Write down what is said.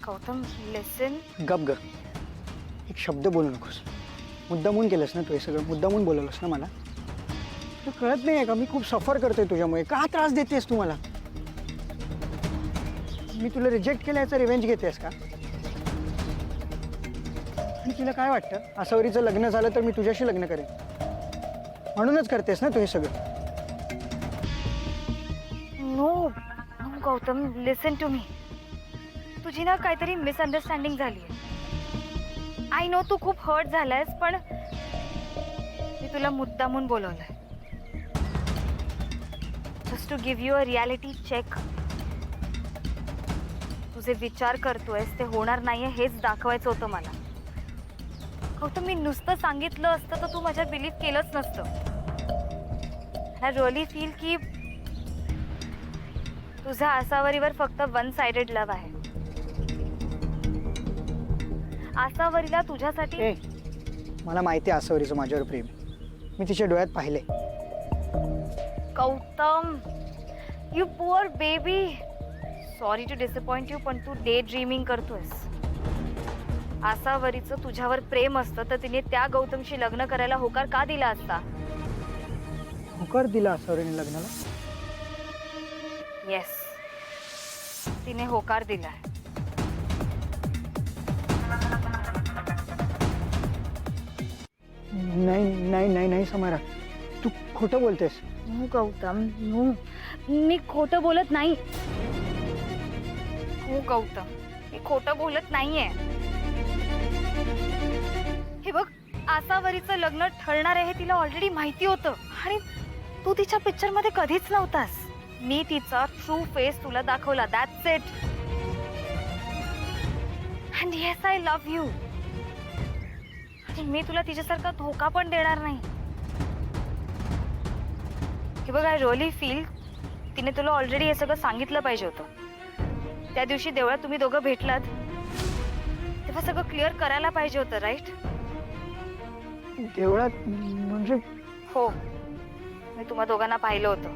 गौतम लिसन. गप ग. एक शब्द बोलू नकोस. मुद्दामून केलंस ना तू हे सगळं, मुद्दामून बोलवलंस ना मला. तुला कळत नाही आहे का मी खूप सफर करतोय तुझ्यामुळे. का त्रास देतेस तू मला? मी तुला रिजेक्ट केलं याचा रिव्हेंज घेतेस का? आणि तुला काय वाटतं आसावरीचं लग्न झालं तर मी तुझ्याशी लग्न करेन म्हणूनच करतेस ना तू हे सगळं? No Gautam, listen to me. तुझी ना काहीतरी मिसअंडरस्टँडिंग झाली आहे. आय नो तू खूप हर्ट झालायस, पण मी तुला मुद्दामून बोलवलंय just to give you a reality check. तुझे विचार करतोयस ते होणार नाहीये हेच दाखवायचं होतं मला. गौतम, मी नुसतं सांगितलं असतं तर तू माझ्या बिलीव्ह केलंच नसतं. आय रिअली फील की तुझा आसावरीवर फक्त वन साइडेड लव्ह आहे. आसावरीला तुझ्यासाठी. मला माहिती आहे आसावरीचं माझ्यावर प्रेम. मी तिच्या डोळ्यात पाहिले. Gautam, you poor baby. Sorry to disappoint you, पण तू डे ड्रीमिंग करतोयस. आसावरीचं तुझ्यावर प्रेम असतं तर तिने त्या गौतमशी लग्न करायला होकार का दिला असता? होकार दिला आसावरीने लग्नाला? येस, तिने होकार दिलाय. नाही नाही नाही नाही समारा, तू खोटं बोलतेस. No Gautam, no. मी खोटं बोलत नाही. हो गौतम, मी खोटं बोलत नाहीये. हे बघ, आसावरीचं लग्न ठरणार आहे हे तिला ऑलरेडी माहिती होतं आणि तू तिच्या पिक्चर मध्ये कधीच नव्हतास. मी तिचा ट्रू फेस तुला दाखवला. That's it. And yes, I love you. मी तुला तिच्यासारखा धोका पण देणार नाही. हे बघ, आय रिअली फील तिने तुला ऑलरेडी हे सगळं सांगितलं पाहिजे होतं. त्या दिवशी देवळात तुम्ही दोघं भेटलात तेव्हा सगळं क्लिअर करायला पाहिजे होतं, राईट? देवळात म्हणजे? हो, मी तुम्हा दोघांना पाहिलं होतं.